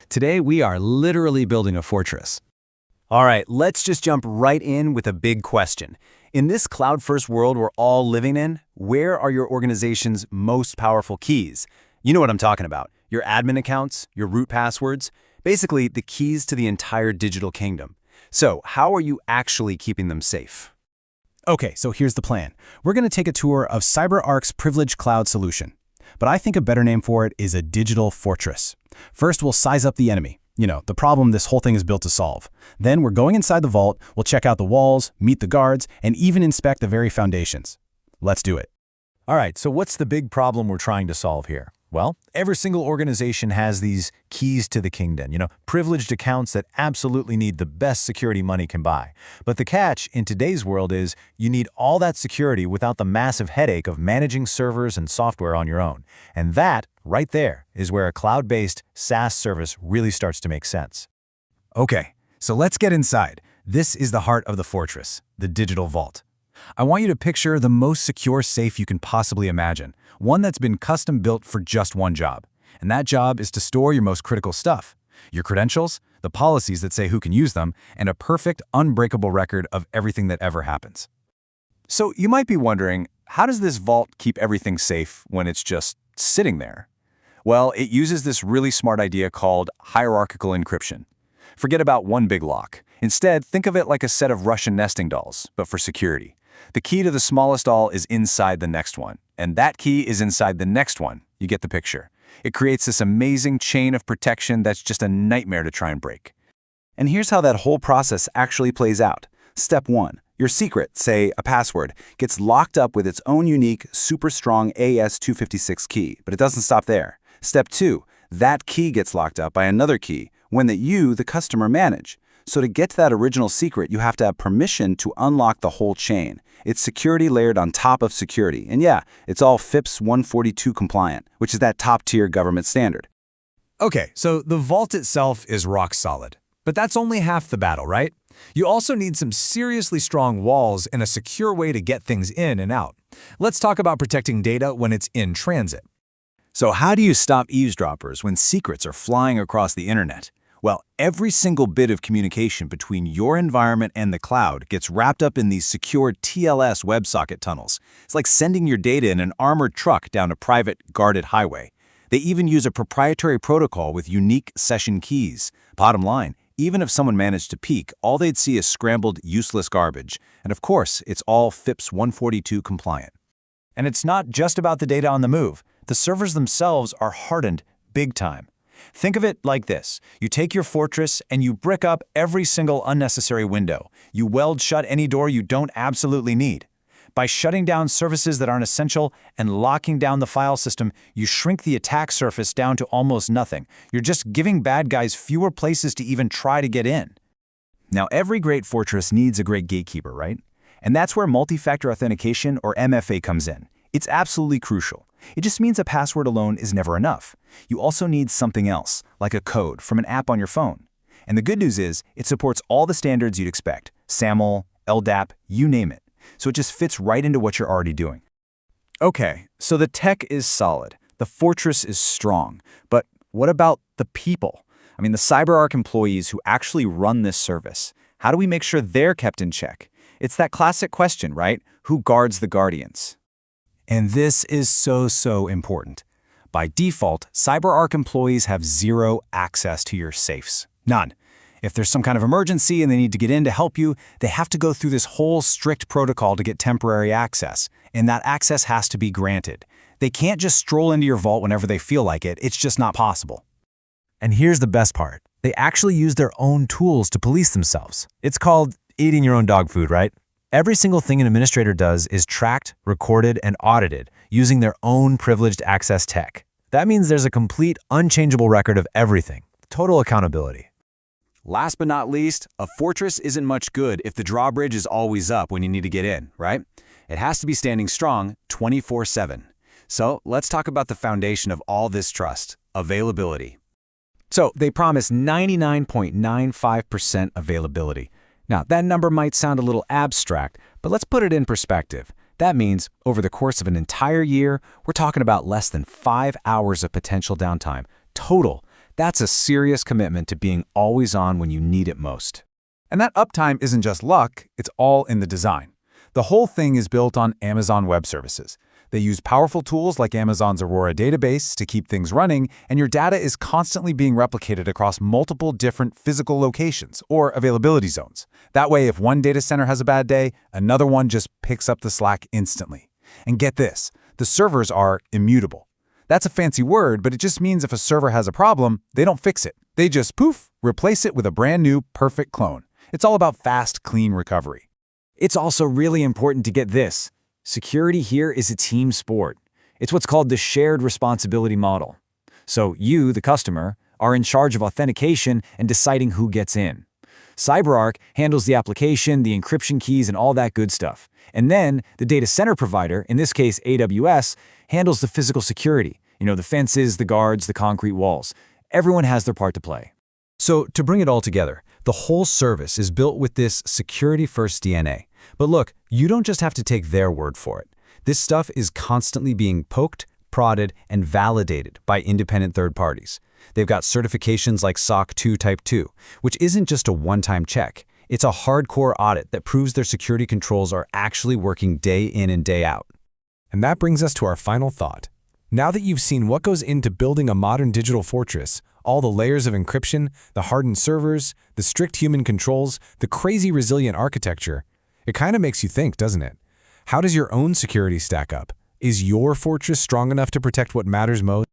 Today, we are literally building a fortress. All right, let's just jump right in with a big question. In this cloud-first world we're all living in, where are your organization's most powerful keys? You know what I'm talking about. Your admin accounts, your root passwords, basically the keys to the entire digital kingdom. So, how are you actually keeping them safe? Okay, so here's the plan. We're going to take a tour of CyberArk's Privilege Cloud solution. But I think a better name for it is a digital fortress. First, we'll size up the enemy. The problem this whole thing is built to solve. Then we're going inside the vault, we'll check out the walls, meet the guards, and even inspect the very foundations. Let's do it. All right, so what's the big problem we're trying to solve here? Well, every single organization has these keys to the kingdom, privileged accounts that absolutely need the best security money can buy. But the catch in today's world is you need all that security without the massive headache of managing servers and software on your own. And that, right there, is where a cloud-based SaaS service really starts to make sense. Okay, so let's get inside. This is the heart of the fortress, the digital vault. I want you to picture the most secure safe you can possibly imagine, one that's been custom-built for just one job. And that job is to store your most critical stuff, your credentials, the policies that say who can use them, and a perfect, unbreakable record of everything that ever happens. So you might be wondering, how does this vault keep everything safe when it's just sitting there? Well, it uses this really smart idea called hierarchical encryption. Forget about one big lock. Instead, think of it like a set of Russian nesting dolls, but for security. The key to the smallest doll is inside the next one, and that key is inside the next one. You get the picture. It creates this amazing chain of protection that's just a nightmare to try and break. And here's how that whole process actually plays out. Step 1. Your secret, say a password, gets locked up with its own unique, super strong AS256 key, but it doesn't stop there. Step 2. That key gets locked up by another key, one that you, the customer, manage. So to get to that original secret, you have to have permission to unlock the whole chain. It's security layered on top of security. And yeah, it's all FIPS 142 compliant, which is that top-tier government standard. Okay, so the vault itself is rock solid. But that's only half the battle, right? You also need some seriously strong walls and a secure way to get things in and out. Let's talk about protecting data when it's in transit. So how do you stop eavesdroppers when secrets are flying across the internet? Well, every single bit of communication between your environment and the cloud gets wrapped up in these secure TLS WebSocket tunnels. It's like sending your data in an armored truck down a private, guarded highway. They even use a proprietary protocol with unique session keys. Bottom line, even if someone managed to peek, all they'd see is scrambled, useless garbage. And of course, it's all FIPS 142 compliant. And it's not just about the data on the move. The servers themselves are hardened big time. Think of it like this. You take your fortress and you brick up every single unnecessary window. You weld shut any door you don't absolutely need. By shutting down services that aren't essential and locking down the file system, you shrink the attack surface down to almost nothing. You're just giving bad guys fewer places to even try to get in. Now, every great fortress needs a great gatekeeper, right? And that's where multi-factor authentication, or MFA, comes in. It's absolutely crucial. It just means a password alone is never enough. You also need something else, like a code from an app on your phone. And the good news is, it supports all the standards you'd expect. SAML, LDAP, you name it. So it just fits right into what you're already doing. Okay, so the tech is solid. The fortress is strong. But what about the people? The CyberArk employees who actually run this service. How do we make sure they're kept in check? It's that classic question, right? Who guards the guardians? And this is so important. By default, CyberArk employees have zero access to your safes. None. If there's some kind of emergency and they need to get in to help you, they have to go through this whole strict protocol to get temporary access, and that access has to be granted. They can't just stroll into your vault whenever they feel like it. It's just not possible. And here's the best part. They actually use their own tools to police themselves. It's called eating your own dog food, right? Every single thing an administrator does is tracked, recorded, and audited using their own privileged access tech. That means there's a complete, unchangeable record of everything. Total accountability. Last but not least, a fortress isn't much good if the drawbridge is always up when you need to get in, right? It has to be standing strong 24/7. So let's talk about the foundation of all this trust, availability. So they promise 99.95% availability. Now, that number might sound a little abstract, but let's put it in perspective. That means, over the course of an entire year, we're talking about less than 5 hours of potential downtime, total. That's a serious commitment to being always on when you need it most. And that uptime isn't just luck, it's all in the design. The whole thing is built on Amazon Web Services. They use powerful tools like Amazon's Aurora database to keep things running, and your data is constantly being replicated across multiple different physical locations or availability zones. That way, if one data center has a bad day, another one just picks up the slack instantly. And get this, the servers are immutable. That's a fancy word, but it just means if a server has a problem, they don't fix it. They just, poof, replace it with a brand new, perfect clone. It's all about fast, clean recovery. It's also really important to get this. Security here is a team sport. It's what's called the shared responsibility model. So you, the customer, are in charge of authentication and deciding who gets in. CyberArk handles the application, the encryption keys, and all that good stuff. And then the data center provider, in this case AWS, handles the physical security. The fences, the guards, the concrete walls. Everyone has their part to play. So to bring it all together, the whole service is built with this security-first DNA. But look, you don't just have to take their word for it. This stuff is constantly being poked, prodded, and validated by independent third parties. They've got certifications like SOC 2 Type 2, which isn't just a one-time check. It's a hardcore audit that proves their security controls are actually working day in and day out. And that brings us to our final thought. Now that you've seen what goes into building a modern digital fortress, all the layers of encryption, the hardened servers, the strict human controls, the crazy resilient architecture, it kind of makes you think, doesn't it? How does your own security stack up? Is your fortress strong enough to protect what matters most?